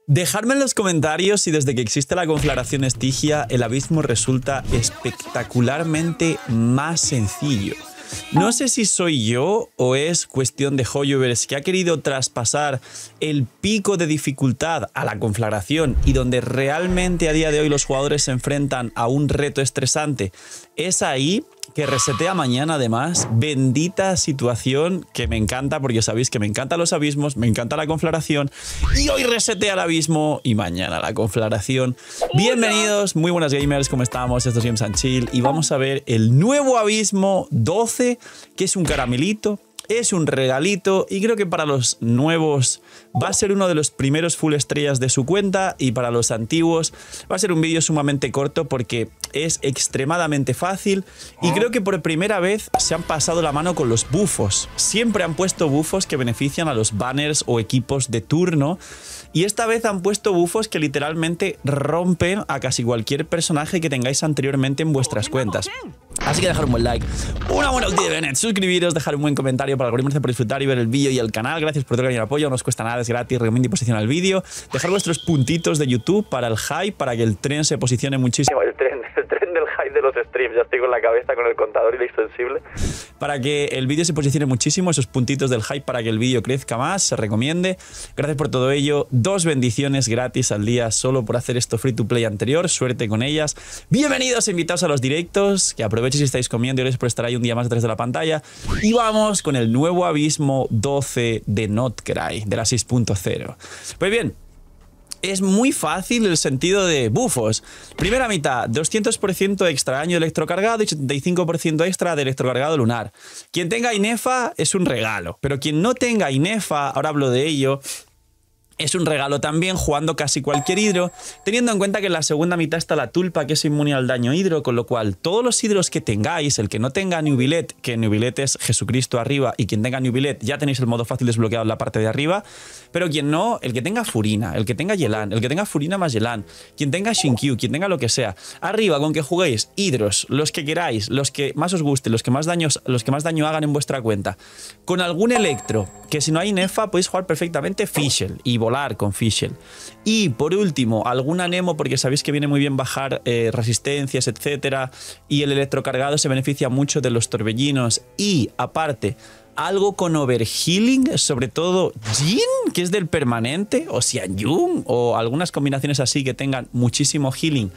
Dejadme en los comentarios si desde que existe la conflagración Estigia el abismo resulta espectacularmente más sencillo. No sé si soy yo o es cuestión de Hoyoverse que ha querido traspasar el pico de dificultad a la conflagración y donde realmente a día de hoy los jugadores se enfrentan a un reto estresante. Es ahí que resetea mañana además. Bendita situación que me encanta porque sabéis que me encantan los abismos, me encanta la conflagración y hoy resetea el abismo y mañana la conflagración. Bienvenidos, muy buenas gamers, ¿cómo estamos? Esto es Games and Chill y vamos a ver el nuevo abismo 12, que es un caramelito. Es un regalito y creo que para los nuevos va a ser uno de los primeros full estrellas de su cuenta y para los antiguos va a ser un vídeo sumamente corto porque es extremadamente fácil y creo que por primera vez se han pasado la mano con los bufos. Siempre han puesto bufos que benefician a los banners o equipos de turno y esta vez han puesto bufos que literalmente rompen a casi cualquier personaje que tengáis anteriormente en vuestras cuentas. Así que dejar un buen like, una buena ulti de Bennett, suscribiros, dejar un buen comentario para el algoritmo por disfrutar y ver el vídeo y el canal. Gracias por todo el apoyo, no os cuesta nada, es gratis, recomiendo y posiciona el vídeo. Dejar vuestros puntitos de YouTube para el hype, para que el tren se posicione muchísimo. El tren del hype de los streams, ya estoy con la cabeza con el contador y la extensible. Para que el vídeo se posicione muchísimo, esos puntitos del hype para que el vídeo crezca más, se recomiende. Gracias por todo ello, 2 bendiciones gratis al día solo por hacer esto free to play anterior, suerte con ellas. Bienvenidos, invitados a los directos, que aprovechen si estáis comiendo y gracias por estar ahí un día más detrás de la pantalla. Y vamos con el nuevo abismo 12 de Notcry, de la 6.0. Pues bien, es muy fácil el sentido de bufos. Primera mitad, 200% extra daño electrocargado y 75% extra de electrocargado lunar. Quien tenga Inefa es un regalo, pero quien no tenga Inefa, ahora hablo de ello, es un regalo también jugando casi cualquier hidro, teniendo en cuenta que en la segunda mitad está la tulpa que es inmune al daño hidro, con lo cual todos los hidros que tengáis, el que no tenga Nubilet, que Nubilet es Jesucristo arriba, y quien tenga Nubilet ya tenéis el modo fácil desbloqueado en la parte de arriba, pero quien no, el que tenga Furina, el que tenga Yelan, el que tenga Furina más Yelan, quien tenga Shinkyu, quien tenga lo que sea, arriba con que juguéis hidros, los que queráis, los que más os gusten, los que más daño hagan en vuestra cuenta, con algún electro, que si no hay Nefa podéis jugar perfectamente Fischl y volar con Fischl. Y por último, alguna Nemo, porque sabéis que viene muy bien bajar resistencias, etcétera, y el electrocargado se beneficia mucho de los torbellinos. Y aparte, algo con overhealing, sobre todo Jin, que es del permanente, o Xianyun, o algunas combinaciones así que tengan muchísimo healing,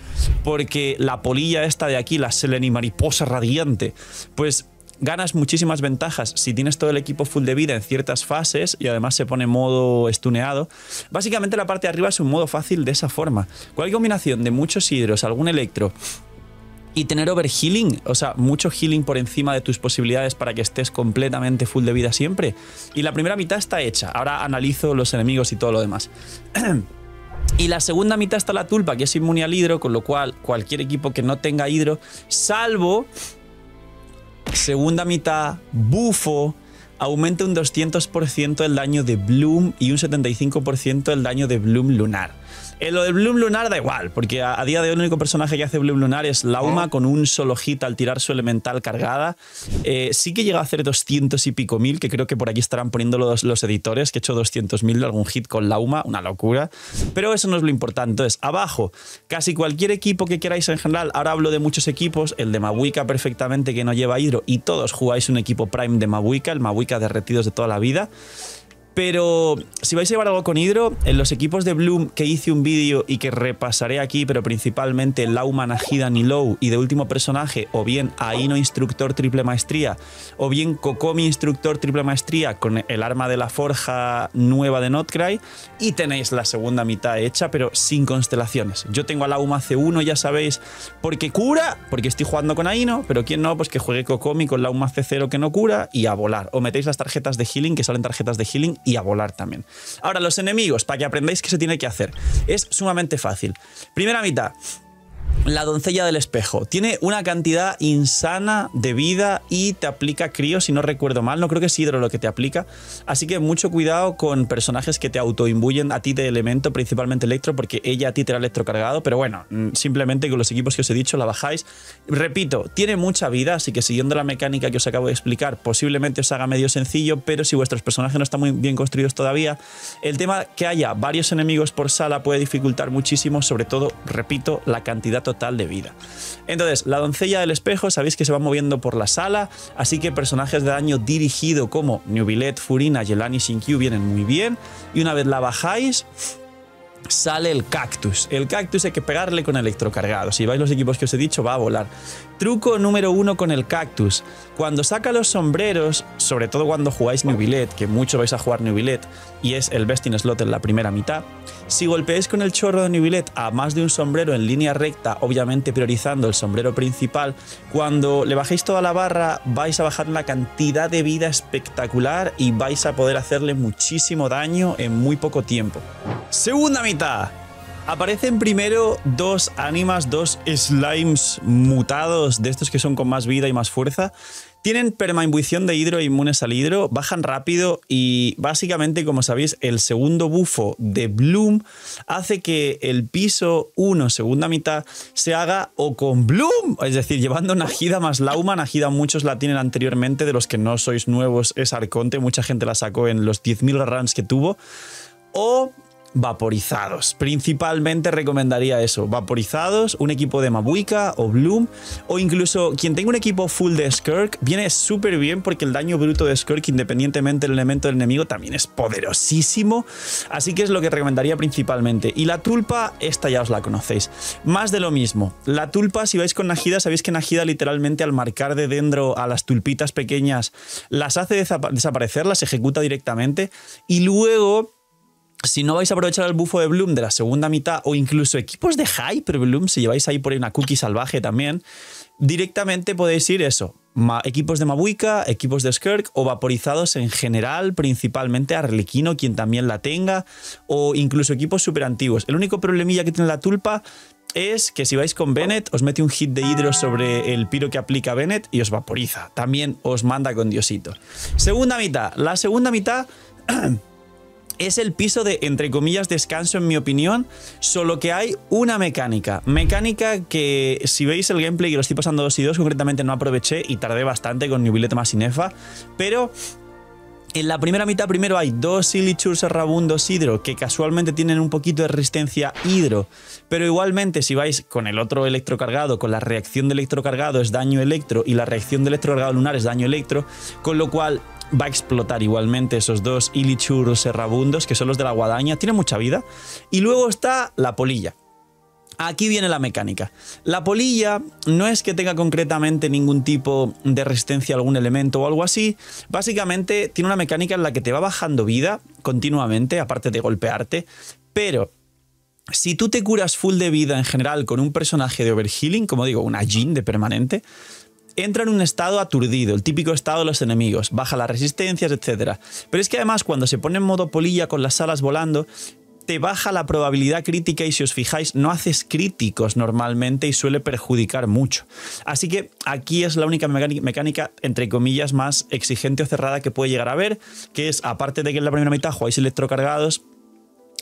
porque la polilla esta de aquí, la Seleni mariposa radiante, pues ganas muchísimas ventajas si tienes todo el equipo full de vida en ciertas fases y además se pone modo stuneado. Básicamente la parte de arriba es un modo fácil de esa forma. Cualquier combinación de muchos hidros, algún electro y tener overhealing, o sea, mucho healing por encima de tus posibilidades para que estés completamente full de vida siempre. Y la primera mitad está hecha. Ahora analizo los enemigos y todo lo demás. Y la segunda mitad está la tulpa, que es inmune al hidro, con lo cual cualquier equipo que no tenga hidro, salvo segunda mitad, bufo, aumenta un 200% el daño de Bloom y un 75% el daño de Bloom lunar. En lo de Bloom lunar da igual, porque a día de hoy el único personaje que hace Bloom lunar es Lauma con un solo hit al tirar su elemental cargada. Sí que llega a hacer 200 y pico mil, que creo que por aquí estarán poniendo los editores, que he hecho 200.000 de algún hit con Lauma, una locura. Pero eso no es lo importante. Entonces, abajo, casi cualquier equipo que queráis en general, ahora hablo de muchos equipos, el de Mavuika perfectamente que no lleva hidro y todos jugáis un equipo Prime de Mavuika, el Mavuika derretidos de toda la vida. Pero si vais a llevar algo con hidro, en los equipos de Bloom que hice un vídeo y que repasaré aquí, pero principalmente Lauma, Nahida, Nilou y de último personaje, o bien Aino Instructor triple maestría, o bien Kokomi Instructor triple maestría con el arma de la forja nueva de Notcry, y tenéis la segunda mitad hecha, pero sin constelaciones. Yo tengo a Lauma C1, ya sabéis, porque cura, porque estoy jugando con Aino, pero quien no, pues que juegue Kokomi con Lauma C0 que no cura y a volar. O metéis las tarjetas de healing, que salen tarjetas de healing, y a volar también. Ahora, los enemigos, para que aprendáis qué se tiene que hacer. Es sumamente fácil. Primera mitad, La doncella del espejo. Tiene una cantidad insana de vida y te aplica crío, si no recuerdo mal. No creo que es hidro lo que te aplica. Así que mucho cuidado con personajes que te autoimbuyen a ti de elemento, principalmente electro, porque ella a ti te da electrocargado. Pero bueno, simplemente con los equipos que os he dicho la bajáis. Repito, tiene mucha vida, así que siguiendo la mecánica que os acabo de explicar, posiblemente os haga medio sencillo, pero si vuestros personajes no están muy bien construidos todavía, el tema que haya varios enemigos por sala puede dificultar muchísimo, sobre todo, repito, la cantidad total de vida. Entonces, la doncella del espejo, sabéis que se va moviendo por la sala, así que personajes de daño dirigido como Neuvillette, Furina, Jelani, Xingqiu vienen muy bien, y una vez la bajáis, sale el cactus. El cactus hay que pegarle con electrocargado. Si vais los equipos que os he dicho, va a volar. Truco número 1 con el cactus. Cuando saca los sombreros, sobre todo cuando jugáis Neuvillette, que mucho vais a jugar Neuvillette, y es el best in slot en la primera mitad, si golpeáis con el chorro de Neuvillette a más de un sombrero en línea recta, obviamente priorizando el sombrero principal, cuando le bajéis toda la barra, vais a bajar una cantidad de vida espectacular y vais a poder hacerle muchísimo daño en muy poco tiempo. Segunda mitad. Aparecen primero dos ánimas, dos slimes mutados, de estos que son con más vida y más fuerza. Tienen permaimbuición de hidro e inmunes al hidro, bajan rápido y básicamente, como sabéis, el segundo bufo de Bloom hace que el piso 1, segunda mitad, se haga o con Bloom, es decir, llevando Nahida más Lauma. Nahida muchos la tienen anteriormente, de los que no sois nuevos es Arconte, mucha gente la sacó en los 10.000 runs que tuvo, o vaporizados. Principalmente recomendaría eso, vaporizados, un equipo de Mabuika o Bloom, o incluso quien tenga un equipo full de Skirk, viene súper bien porque el daño bruto de Skirk, independientemente del elemento del enemigo, también es poderosísimo, así que es lo que recomendaría principalmente. Y la tulpa, esta ya os la conocéis, más de lo mismo. La tulpa, si vais con Nahida, sabéis que Nahida literalmente al marcar de dentro a las tulpitas pequeñas las hace desaparecer, las ejecuta directamente, y luego, si no vais a aprovechar el bufo de Bloom de la segunda mitad, o incluso equipos de Hyper Bloom, si lleváis ahí por ahí una cookie salvaje también, directamente podéis ir eso, equipos de Mabuika, equipos de Skirk o vaporizados en general, principalmente Arlequino, quien también la tenga, o incluso equipos súper antiguos. El único problemilla que tiene la tulpa es que si vais con Bennett, os mete un hit de hidro sobre el piro que aplica Bennett y os vaporiza. También os manda con Diosito. Segunda mitad. La segunda mitad es el piso de, entre comillas, descanso, en mi opinión, solo que hay una mecánica. Mecánica que, si veis el gameplay, que lo estoy pasando 2 y 2, concretamente no aproveché y tardé bastante con Neuvillette más Inefa, pero en la primera mitad primero hay 2 Illichurs errabundos hidro que casualmente tienen un poquito de resistencia hidro, pero igualmente si vais con el otro electrocargado, con la reacción de electrocargado es daño electro y la reacción de electrocargado lunar es daño electro, con lo cual va a explotar igualmente esos 2 Illichurs errabundos, que son los de la guadaña, tiene mucha vida. Y luego está la polilla. Aquí viene la mecánica. La polilla no es que tenga concretamente ningún tipo de resistencia a algún elemento o algo así. Básicamente tiene una mecánica en la que te va bajando vida continuamente, aparte de golpearte, pero si tú te curas full de vida en general con un personaje de overhealing, como digo, una Jhin de permanente, entra en un estado aturdido, el típico estado de los enemigos, baja las resistencias, etc. Pero es que además cuando se pone en modo polilla con las alas volando, te baja la probabilidad crítica y si os fijáis no haces críticos normalmente y suele perjudicar mucho. Así que aquí es la única mecánica, entre comillas, más exigente o cerrada que puede llegar a haber, que es, aparte de que en la primera mitad jugáis electrocargados,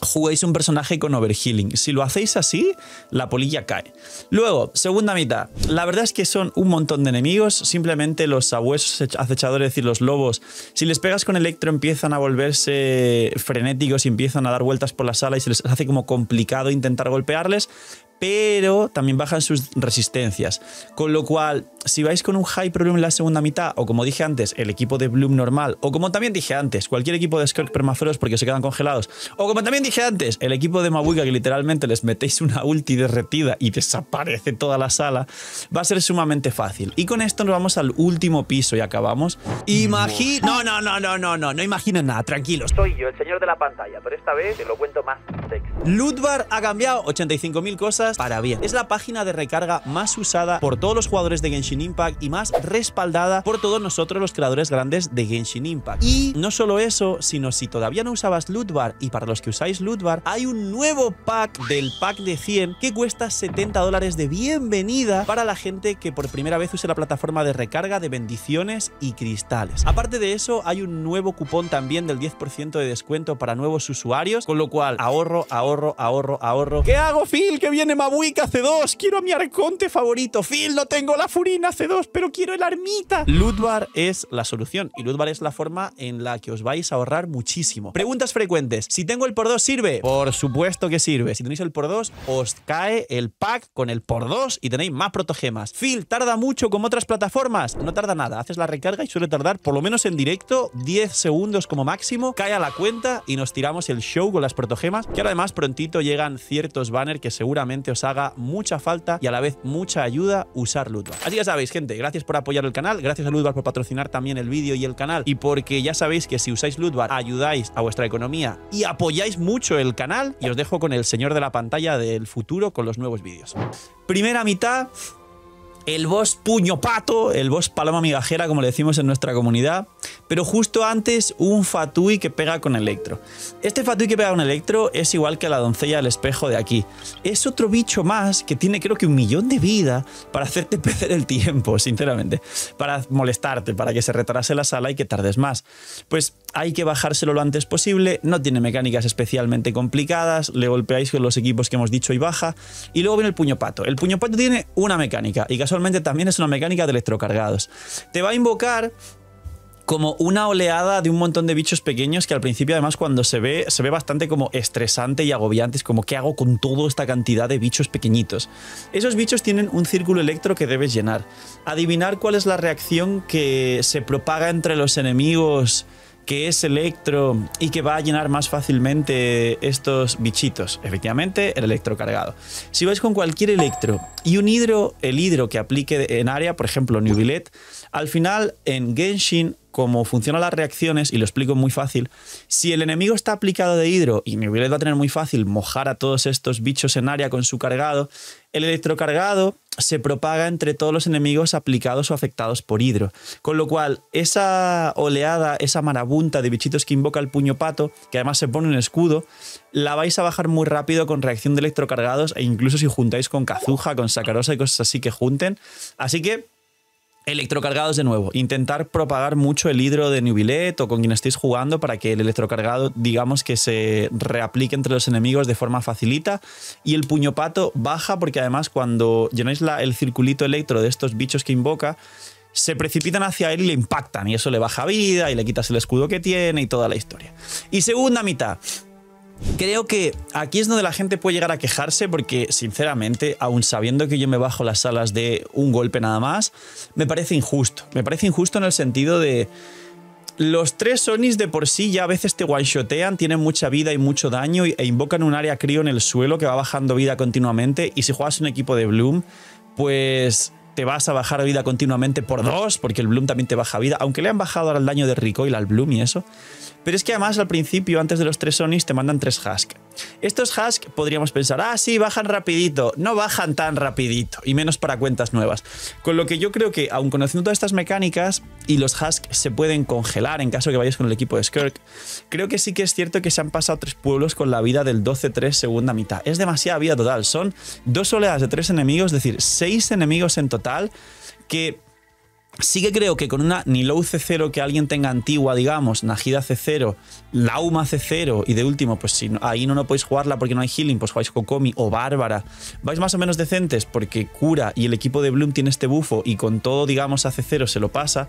juguéis un personaje con overhealing. Si lo hacéis así, la polilla cae. Luego, segunda mitad. La verdad es que son un montón de enemigos. Simplemente los sabuesos acechadores, es decir, los lobos, si les pegas con electro empiezan a volverse frenéticos y empiezan a dar vueltas por la sala y se les hace como complicado intentar golpearles, pero también bajan sus resistencias. Con lo cual, si vais con un Hyper Bloom en la segunda mitad, o como dije antes, el equipo de Bloom normal, o como también dije antes, cualquier equipo de Skirk permafrost porque se quedan congelados, o como también dije antes, el equipo de Mabuika que literalmente les metéis una ulti derretida y desaparece toda la sala, va a ser sumamente fácil. Y con esto nos vamos al último piso y acabamos. No imaginen nada, tranquilos. Soy yo, el señor de la pantalla, pero esta vez te lo cuento más sexy. Lootbar ha cambiado 85.000 cosas para bien. Es la página de recarga más usada por todos los jugadores de Genshin Impact y más respaldada por todos nosotros los creadores grandes de Genshin Impact. Y no solo eso, sino si todavía no usabas Lootbar, y para los que usáis Lootbar, hay un nuevo pack del pack de 100 que cuesta $70 de bienvenida para la gente que por primera vez use la plataforma de recarga de bendiciones y cristales. Aparte de eso, hay un nuevo cupón también del 10% de descuento para nuevos usuarios, con lo cual ahorro. ¿Qué hago, Phil? Que viene Mabuika C2, quiero a mi arconte favorito. Phil, no tengo la Furina C2, pero quiero el Armita. Lootbar es la solución y Lootbar es la forma en la que os vais a ahorrar muchísimo. Preguntas frecuentes: si tengo el por 2, ¿sirve? Por supuesto que sirve. Si tenéis el por 2, os cae el pack con el por 2 y tenéis más protogemas. Phil, ¿tarda mucho como otras plataformas? No tarda nada. Haces la recarga y suele tardar, por lo menos en directo, 10 segundos como máximo. Cae a la cuenta y nos tiramos el show con las protogemas, que ahora además prontito llegan ciertos banners que seguramente os haga mucha falta y a la vez mucha ayuda usar Lootbar. Así que sabéis, gente, gracias por apoyar el canal, gracias a Lootbar por patrocinar también el vídeo y el canal, y porque ya sabéis que si usáis Lootbar ayudáis a vuestra economía y apoyáis mucho el canal. Y os dejo con el señor de la pantalla del futuro con los nuevos vídeos. Primera mitad, el boss puño pato, el boss paloma migajera, como le decimos en nuestra comunidad. Pero justo antes, un Fatui que pega con Electro. Este Fatui que pega con Electro es igual que la doncella del espejo de aquí. Es otro bicho más que tiene, creo que, 1 millón de vida para hacerte perder el tiempo, sinceramente. Para molestarte, para que se retrase la sala y que tardes más. Pues hay que bajárselo lo antes posible. No tiene mecánicas especialmente complicadas. Le golpeáis con los equipos que hemos dicho y baja. Y luego viene el puño pato. El puño pato tiene una mecánica y casualmente también es una mecánica de electrocargados. Te va a invocar como una oleada de un montón de bichos pequeños que al principio, además, cuando se ve bastante como estresante y agobiante. Es como, ¿qué hago con toda esta cantidad de bichos pequeñitos? Esos bichos tienen un círculo electro que debes llenar. Adivinar cuál es la reacción que se propaga entre los enemigos, que es electro y que va a llenar más fácilmente estos bichitos. Efectivamente, el electrocargado. Si vais con cualquier electro y un hidro, el hidro que aplique en área, por ejemplo, Neuvillette, al final en Genshin, como funcionan las reacciones, y lo explico muy fácil, si el enemigo está aplicado de hidro, y Neuvillette va a tener muy fácil mojar a todos estos bichos en área con su cargado, el electrocargado se propaga entre todos los enemigos aplicados o afectados por hidro. Con lo cual, esa oleada, esa marabunta de bichitos que invoca el puño pato, que además se pone un escudo, la vais a bajar muy rápido con reacción de electrocargados, e incluso si juntáis con Kazuha, con Sakarosa y cosas así que junten. Así que electrocargados de nuevo. Intentar propagar mucho el hidro de Neuvillette o con quien estéis jugando para que el electrocargado, digamos, que se reaplique entre los enemigos de forma facilita. Y el puño pato baja porque además cuando llenáis el circulito electro de estos bichos que invoca, se precipitan hacia él y le impactan. Y eso le baja vida y le quitas el escudo que tiene y toda la historia. Y segunda mitad. Creo que aquí es donde la gente puede llegar a quejarse porque, sinceramente, aun sabiendo que yo me bajo las salas de un golpe nada más, me parece injusto. Me parece injusto en el sentido de... Los 3 Onis de por sí ya a veces te one-shotean, tienen mucha vida y mucho daño e invocan un área crío en el suelo que va bajando vida continuamente, y si juegas un equipo de Bloom, pues te vas a bajar vida continuamente por 2, porque el Bloom también te baja vida, aunque le han bajado ahora el daño de recoil al Bloom y eso. Pero es que además al principio, antes de los 3 Onis, te mandan 3 Husk. Estos Husk podríamos pensar, ah, sí, bajan rapidito. No bajan tan rapidito, y menos para cuentas nuevas. Con lo que yo creo que, aun conociendo todas estas mecánicas, y los Husk se pueden congelar en caso de que vayáis con el equipo de Skirk, creo que sí que es cierto que se han pasado 3 pueblos con la vida del 12-3 segunda mitad. Es demasiada vida total. Son 2 oleadas de 3 enemigos, es decir, 6 enemigos en total, que... Sí que creo que con una Nilou C0 que alguien tenga antigua, digamos, Najida C0, Lauma C0 y de último, pues si ahí no podéis jugarla porque no hay healing, pues jugáis Kokomi o Bárbara. Vais más o menos decentes porque cura y el equipo de Bloom tiene este bufo y con todo, digamos, a C0 se lo pasa.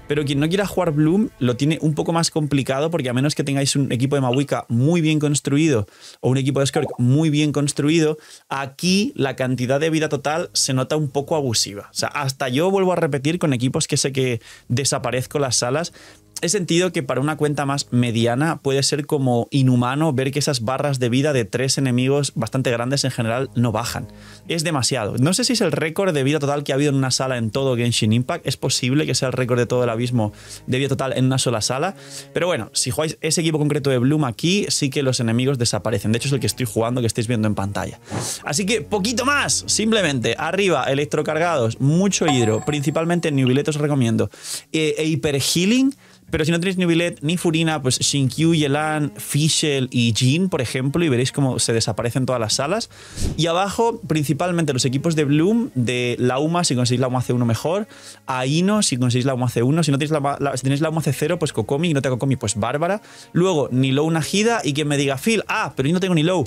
Pero quien no quiera jugar Bloom lo tiene un poco más complicado porque a menos que tengáis un equipo de Mabuika muy bien construido o un equipo de Skirk muy bien construido, aquí la cantidad de vida total se nota un poco abusiva. O sea, hasta yo vuelvo a repetir con equipos que sé que desaparezco las salas, he sentido que para una cuenta más mediana puede ser como inhumano ver que esas barras de vida de 3 enemigos bastante grandes en general no bajan. Es demasiado. No sé si es el récord de vida total que ha habido en una sala en todo Genshin Impact. Es posible que sea el récord de todo el abismo de vida total en una sola sala. Pero bueno, si jugáis ese equipo concreto de Bloom aquí, sí que los enemigos desaparecen. De hecho, es el que estoy jugando, que estáis viendo en pantalla. Así que, poquito más. Simplemente, arriba, electrocargados, mucho hidro. Principalmente en Neuvillette os recomiendo. Hyper Healing. Pero si no tenéis Neuvillette ni Furina, pues Xingqiu, Yelan, Fischl y Jin, por ejemplo, y veréis cómo se desaparecen todas las salas. Y abajo, principalmente los equipos de Bloom, de Lauma, si conseguís Lauma C1 mejor, Aino, si conseguís Lauma C1, si no tenéis si tenéis Lauma C0, pues Kokomi, y no tengo Kokomi, pues Bárbara. Luego, Nilou Nahida, y quien me diga, Phil, pero yo no tengo Nilou.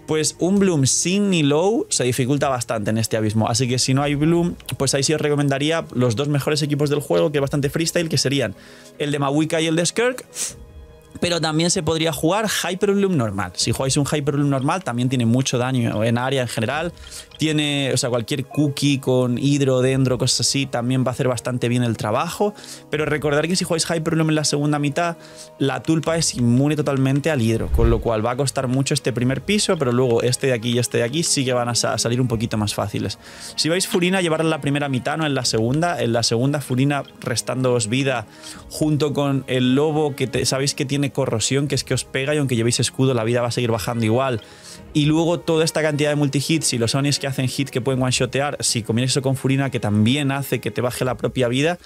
Pues un Bloom sin Nilou se dificulta bastante en este abismo. Así que si no hay Bloom, pues ahí sí os recomendaría los 2 mejores equipos del juego, que es bastante freestyle, que serían el de Mavuika y el de Skirk. Pero también se podría jugar Hyper Bloom normal. Si jugáis un Hyper Bloom normal, también tiene mucho daño en área en general. Tiene, o sea, cualquier cookie con hidro, dendro, cosas así, también va a hacer bastante bien el trabajo. Pero recordad que si jugáis Hyper Bloom en la segunda mitad, la tulpa es inmune totalmente al hidro, con lo cual va a costar mucho este primer piso, pero luego este de aquí y este de aquí sí que van a salir un poquito más fáciles. Si vais Furina, llevarla en la primera mitad, no en la segunda. En la segunda, Furina restándoos vida junto con el lobo, que sabéis que tiene corrosión, que es que os pega, y aunque llevéis escudo la vida va a seguir bajando igual. Y luego toda esta cantidad de multi-hits y los Onis que hacen hit que pueden one-shotear, si combináis eso con Furina, que también hace que te baje la propia vida,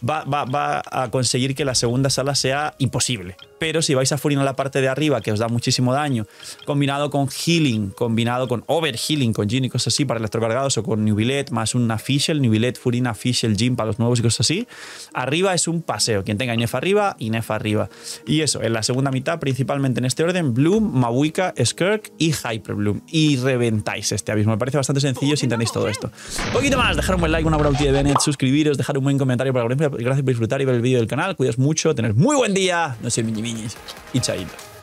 va a conseguir que la segunda sala sea imposible. Pero si vais a Furina en la parte de arriba, que os da muchísimo daño, combinado con Healing, combinado con Overhealing, con Jin y cosas así para electrocargados, o con Neuvillette más una Fischl, Neuvillette, Furina, Fischl, Jin para los nuevos y cosas así, arriba es un paseo. Quien tenga Inef arriba, Inef arriba. Y eso, en la segunda mitad, principalmente en este orden, Bloom, Mavuika, Skirk y Hyper Bloom. Y reventáis este abismo. Me parece bastante sencillo si entendéis todo esto. Un poquito más, dejar un buen like, una buena ulti de Bennett, suscribiros, dejar un buen comentario por la gracias por disfrutar y ver el vídeo del canal. Cuidaos mucho, tener muy buen día. No sé, miñi miñis. Y chaito.